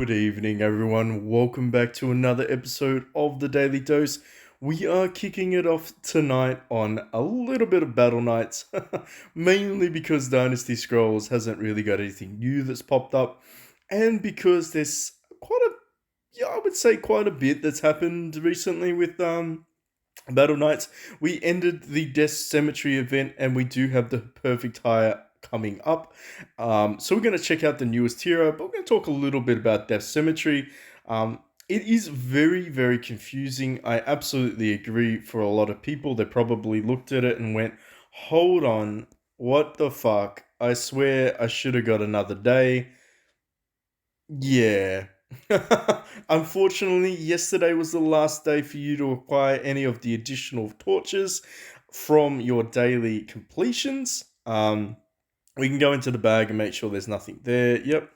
Good evening, everyone. Welcome back to another episode of the Daily Dose. We are kicking it off tonight on a little bit of Battle Knights, mainly because Dynasty Scrolls hasn't really got anything new that's popped up, and because there's I would say quite a bit that's happened recently with Battle Knights. We ended the Death Cemetery event, and we do have the perfect hire coming up. So we're going to check out the newest hero, but we're going to talk a little bit about Death Cemetery. It is very, very confusing. I absolutely agree. For a lot of people, they probably looked at it and went, "Hold on, what the fuck? I swear I should have got another day." Yeah. Unfortunately, yesterday was the last day for you to acquire any of the additional torches from your daily completions. We can go into the bag and make sure there's nothing there. Yep.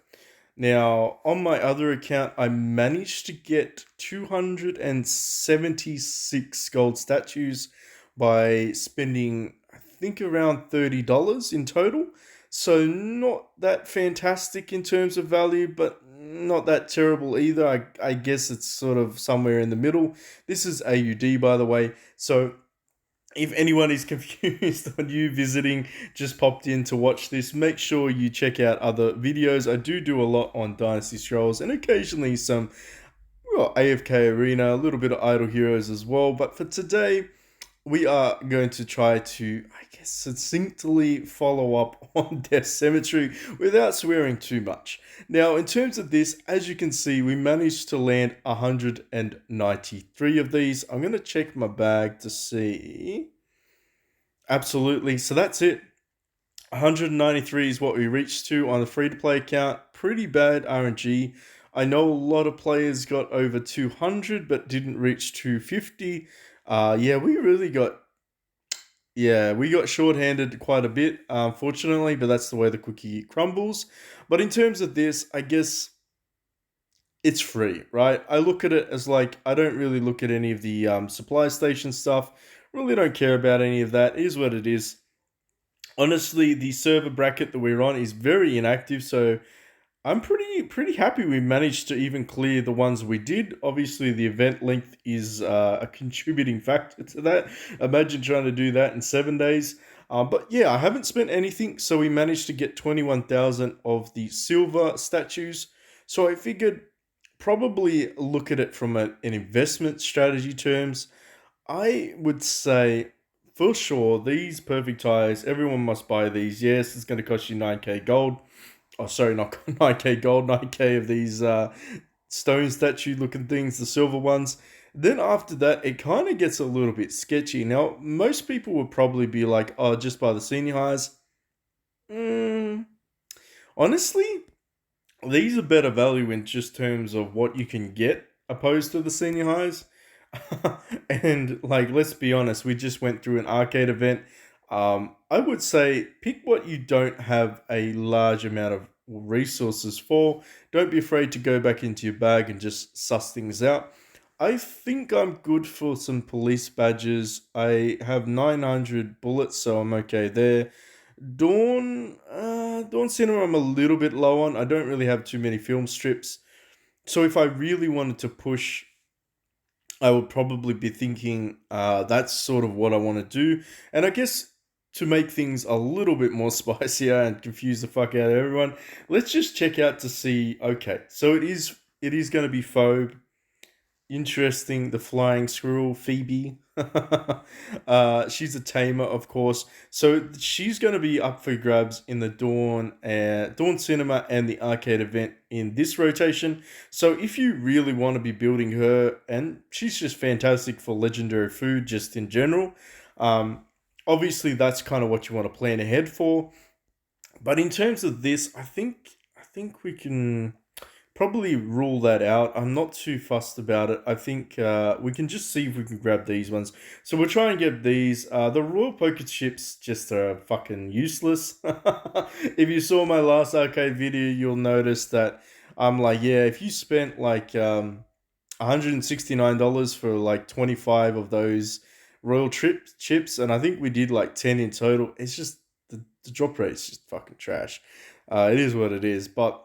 Now, on my other account, I managed to get 276 gold statues by spending, I think, around $30 in total. So, not that fantastic in terms of value, but not that terrible either. I guess it's sort of somewhere in the middle. This is AUD, by the way. So, if anyone is confused on you visiting, just popped in to watch this, make sure you check out other videos. I do a lot on Dynasty Scrolls and occasionally some AFK Arena, a little bit of Idle Heroes as well. But for today, we are going to try to, I guess, succinctly follow up on Death Cemetery without swearing too much. Now, in terms of this, as you can see, we managed to land 193 of these. I'm going to check my bag to see. Absolutely. So that's it. 193 is what we reached to on the free to play account. Pretty bad RNG. I know a lot of players got over 200 but didn't reach 250. Yeah, we got shorthanded quite a bit, unfortunately, but that's the way the cookie crumbles. But in terms of this, I guess it's free, right? I look at it as like, I don't really look at any of the supply station stuff. Really don't care about any of that. It is what it is. Honestly, the server bracket that we're on is very inactive, so I'm pretty happy we managed to even clear the ones we did. Obviously, the event length is a contributing factor to that. Imagine trying to do that in 7 days. But yeah, I haven't spent anything, so we managed to get 21,000 of the silver statues. So I figured probably look at it from an investment strategy terms. I would say for sure these perfect tires, everyone must buy these. Yes, it's going to cost you 9k gold. Oh, sorry, not 9k gold, 9k of these stone statue looking things, the silver ones. Then after that, it kind of gets a little bit sketchy. Now, most people would probably be like, oh, just buy the senior highs. Mm, honestly, these are better value in just terms of what you can get opposed to the senior highs. And like, let's be honest, we just went through an arcade event. I would say pick what you don't have a large amount of resources for. Don't be afraid to go back into your bag and just suss things out. I think I'm good for some police badges. I have 900 bullets, so I'm okay there. Dawn Cinema, I'm a little bit low on. I don't really have too many film strips. So if I really wanted to push, I would probably be thinking that's sort of what I want to do. And I guess to make things a little bit more spicier and confuse the fuck out of everyone, let's just check out to see. Okay, so it is going to be Phobe. Interesting, the flying squirrel, Phoebe. She's a tamer, of course. So she's going to be up for grabs in the Dawn Cinema and the arcade event in this rotation. So if you really want to be building her, and she's just fantastic for legendary food, just in general. Um, Obviously, that's kind of what you want to plan ahead for. But in terms of this, I think we can probably rule that out. I'm not too fussed about it. I think we can just see if we can grab these ones. So we'll try and get these. The Royal Poker Chips just are fucking useless. If you saw my last arcade video, you'll notice that I'm like, yeah, if you spent like $169 for like 25 of those Royal Trip chips, and I think we did like 10 in total, it's just the drop rate is just fucking trash. It is what it is, but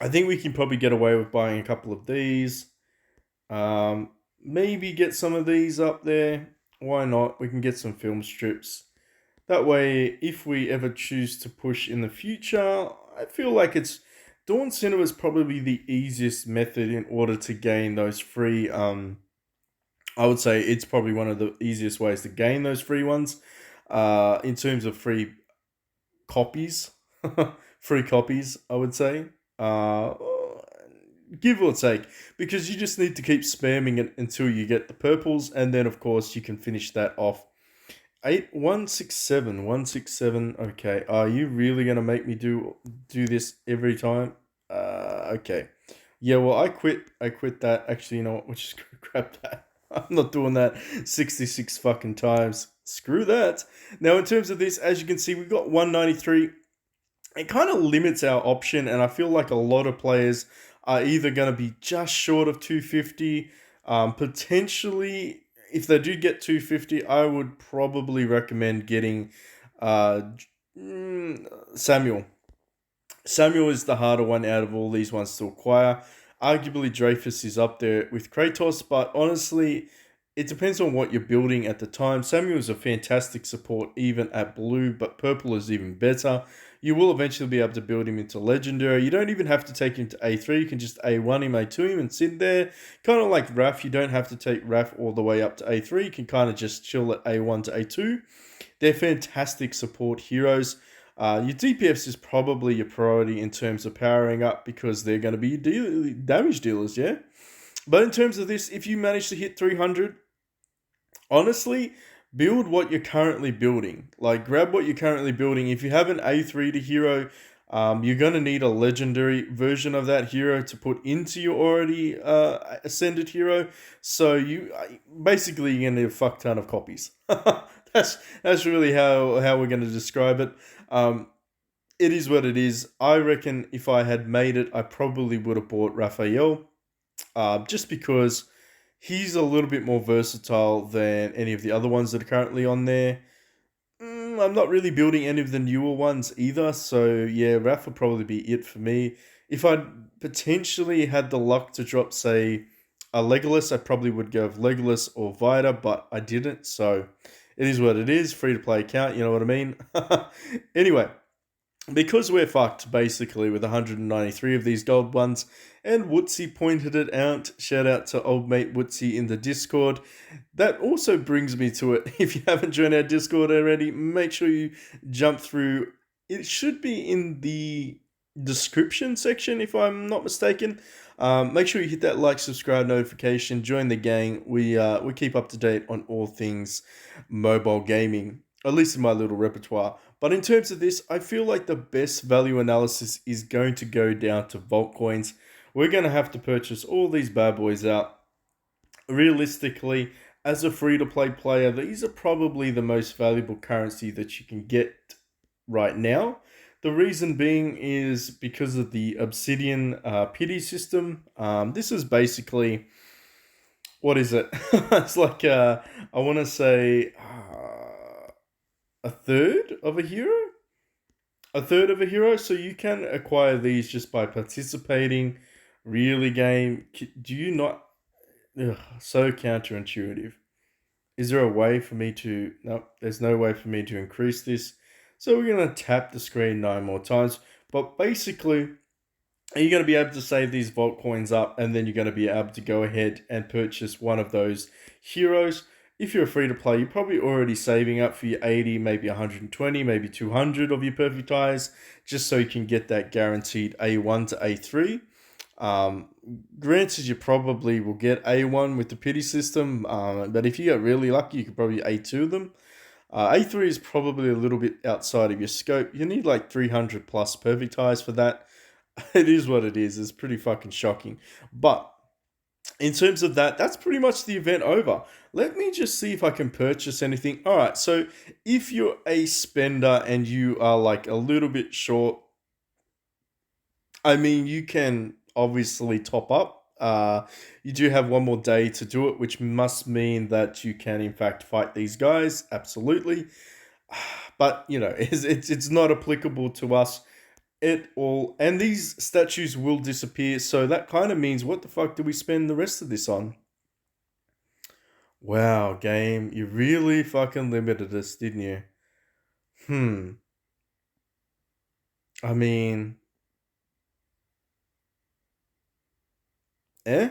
I think we can probably get away with buying a couple of these. Maybe get some of these up there. Why not? We can get some film strips. That way, if we ever choose to push in the future, I feel like it's Dawn Cinema is probably the easiest method in order to gain those free. I would say it's probably one of the easiest ways to gain those free ones. In terms of free copies, free copies, I would say. Uh, give or take, because you just need to keep spamming it until you get the purples, and then of course you can finish that off. 167. Okay, are you really gonna make me do this every time? Okay. Yeah, well, I quit that. Actually, you know what? We'll just grab that. I'm not doing that 66 fucking times. Screw that. Now, in terms of this, as you can see, we've got 193. It kind of limits our option, and I feel like a lot of players are either going to be just short of 250. Potentially, if they do get 250, I would probably recommend getting uh, Samuel. Samuel is the harder one out of all these ones to acquire. Arguably, Dreyfus is up there with Kratos, but honestly, it depends on what you're building at the time. Samuel is a fantastic support even at blue, but purple is even better. You will eventually be able to build him into legendary. You don't even have to take him to A3. You can just A1 him, A2 him, and sit there. Kind of like Raf, you don't have to take Raf all the way up to A3. You can kind of just chill at A1 to A2. They're fantastic support heroes. Your DPS is probably your priority in terms of powering up because they're going to be damage dealers, yeah? But in terms of this, if you manage to hit 300, honestly, build what you're currently building. Like, grab what you're currently building. If you have an A3 to hero, you're going to need a legendary version of that hero to put into your already ascended hero. So you basically you're going to need a fuck ton of copies. that's really how we're going to describe it. It is what it is. I reckon if I had made it, I probably would have bought Raphael, just because he's a little bit more versatile than any of the other ones that are currently on there. I'm not really building any of the newer ones either, so yeah, Raph would probably be it for me. If I'd potentially had the luck to drop, say, a Legolas, I probably would go with Legolas or Vita, but I didn't, so it is what it is. Free to play account, you know what I mean? Anyway, because we're fucked basically with 193 of these gold ones, and Wootsy pointed it out. Shout out to old mate Wootsy in the Discord. That also brings me to it. If you haven't joined our Discord already, make sure you jump through. It should be in the description section, if I'm not mistaken. Make sure you hit that like, subscribe, notification, join the gang. We keep up to date on all things mobile gaming, at least in my little repertoire. But in terms of this, I feel like the best value analysis is going to go down to Vault Coins. We're going to have to purchase all these bad boys out. Realistically, as a free-to-play player, these are probably the most valuable currency that you can get right now. The reason being is because of the Obsidian pity system. This is basically, what is it? It's like, I want to say, a third of a hero? A third of a hero, so you can acquire these just by participating. Really, game? Do you not? Ugh, so counterintuitive. Is there a way for me to? No, there's no way for me to increase this. So we're gonna tap the screen 9 more times. But basically, you're going to be able to save these vault coins up, and then you're going to be able to go ahead and purchase one of those heroes. If you're free to play, you're probably already saving up for your 80, maybe 120, maybe 200 of your perfect eyes, just so you can get that guaranteed A1 to A3. Um, Granted, you probably will get A1 with the pity system, but if you get really lucky, you could probably A2 them. A3 is probably a little bit outside of your scope. You need like 300 plus perfect eyes for that. It is what it is. It's pretty fucking shocking. But in terms of that, that's pretty much the event over. Let me just see if I can purchase anything. All right, so if you're a spender and you are like a little bit short, I mean, you can obviously top up. You do have one more day to do it, which must mean that you can, in fact, fight these guys. Absolutely. But, you know, it's not applicable to us. it all. And these statues will disappear, so that kind of means what the fuck do we spend the rest of this on? Wow, game, you really fucking limited us, didn't you? Hmm. I mean, eh?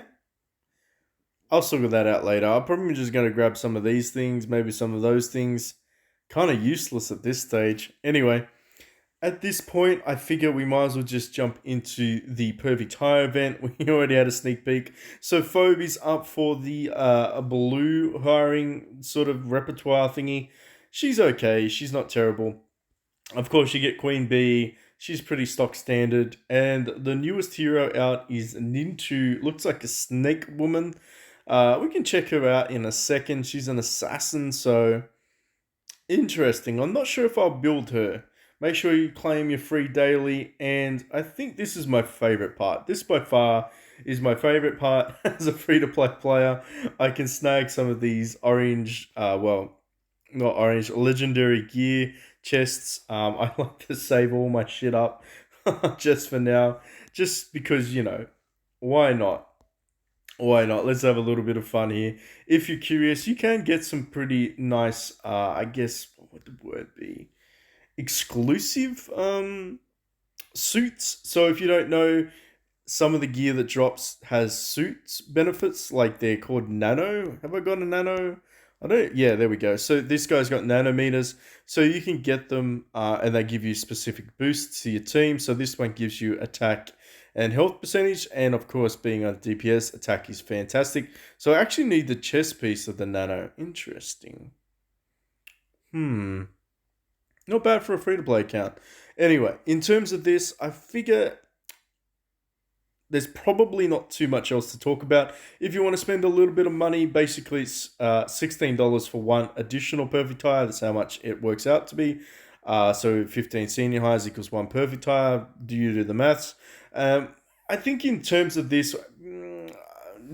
I'll figure that out later. I'm probably just going to grab some of these things, maybe some of those things. Kind of useless at this stage. Anyway, at this point, I figure we might as well just jump into the Perfect Hire event. We already had a sneak peek. So Phoebe's up for the blue hiring sort of repertoire thingy. She's okay. She's not terrible. Of course, you get Queen Bee. She's pretty stock standard. And the newest hero out is Nintu. Looks like a snake woman. We can check her out in a second. She's an assassin, so interesting. I'm not sure if I'll build her. Make sure you claim your free daily. And I think this is my favorite part. This by far is my favorite part as a free to play player. I can snag some of these orange, well, not orange, legendary gear chests. I like to save all my shit up just for now, just because why not? Why not? Let's have a little bit of fun here. If you're curious, you can get some pretty nice. I guess what would the word be? Exclusive suits. So if you don't know, some of the gear that drops has suits benefits, like they're called nano. Have I got a nano? I don't. Yeah, there we go. So this guy's got nanometers, so you can get them, and they give you specific boosts to your team. So this one gives you attack and health percentage, and of course, being on DPS, attack is fantastic. So I actually need the chest piece of the nano. Interesting. Hmm. Not bad for a free to play account. Anyway, in terms of this, I figure there's probably not too much else to talk about. If you want to spend a little bit of money, basically it's $16 for one additional perfect tire. That's how much it works out to be. So 15 senior hires equals one perfect tire. Do you do the maths? I think in terms of this,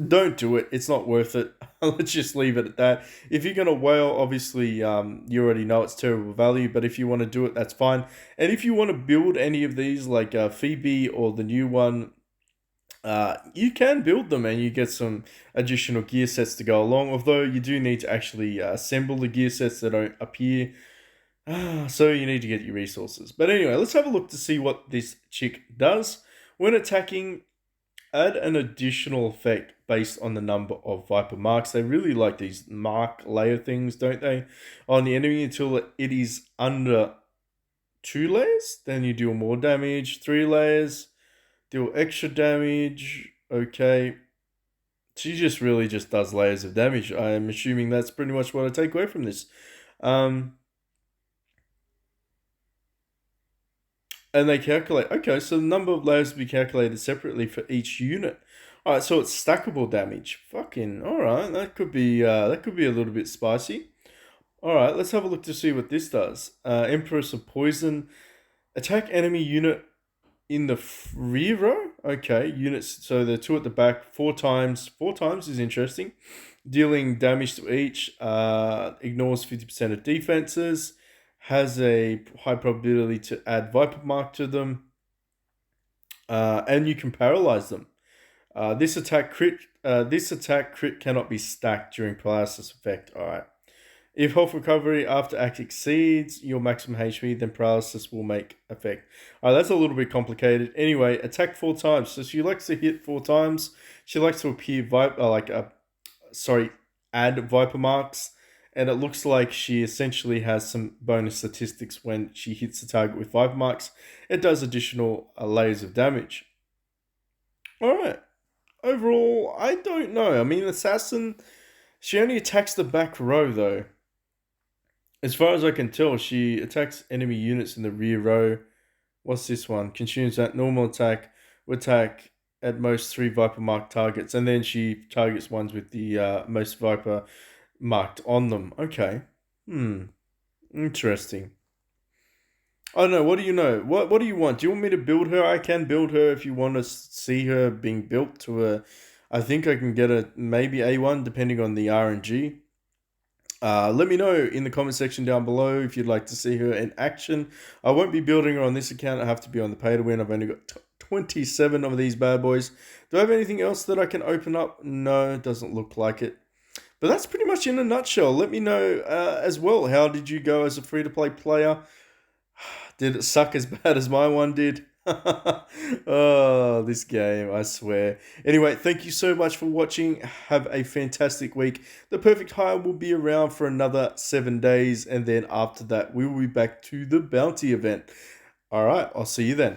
don't do it. It's not worth it. Let's just leave it at that. If you're going to whale, obviously, you already know it's terrible value, but if you want to do it, that's fine. And if you want to build any of these, like Phoebe or the new one, you can build them and you get some additional gear sets to go along. Although you do need to actually assemble the gear sets that don't appear. So you need to get your resources. But anyway, let's have a look to see what this chick does. When attacking, add an additional effect based on the number of Viper marks. They really like these mark layer things, don't they? On the enemy until it is under 2 layers. Then you deal more damage. 3 layers. Deal extra damage. Okay. She just really just does layers of damage. I'm assuming that's pretty much what I take away from this. Um, and they calculate. Okay, so the number of layers will be calculated separately for each unit. All right, so it's stackable damage. Fucking all right. That could be a little bit spicy. All right, let's have a look to see what this does. Empress of Poison. Attack enemy unit in the rear row. Okay, units. So the two at the back 4 times. 4 times is interesting. Dealing damage to each. Ignores 50% of defenses. Has a high probability to add Viper Mark to them. And you can paralyze them. This attack crit. This attack crit cannot be stacked during paralysis effect. All right. If health recovery after act exceeds your maximum HP, then paralysis will make effect. All right, that's a little bit complicated. Anyway, attack 4 times. So she likes to hit 4 times. She likes to appear add Viper marks, and it looks like she essentially has some bonus statistics when she hits the target with Viper marks. It does additional layers of damage. All right. Overall, I don't know. I mean, assassin. She only attacks the back row though. As far as I can tell, she attacks enemy units in the rear row. What's this one? Consumes that normal attack. Will attack at most 3 Viper marked targets, and then she targets ones with the most Viper marked on them. Okay. Interesting. I don't know. What do you know? What do you want? Do you want me to build her? I can build her if you want to see her being built to a. I think I can get a maybe A1 depending on the RNG. Let me know in the comment section down below if you'd like to see her in action. I won't be building her on this account. I have to be on the pay to win. I've only got 27 of these bad boys. Do I have anything else that I can open up? No, it doesn't look like it. But that's pretty much in a nutshell. Let me know as well. How did you go as a free-to-play player? Did it suck as bad as my one did? Oh, this game, I swear. Anyway, thank you so much for watching. Have a fantastic week. The Perfect Hire will be around for another 7 days, and then after that, we will be back to the bounty event. All right, I'll see you then.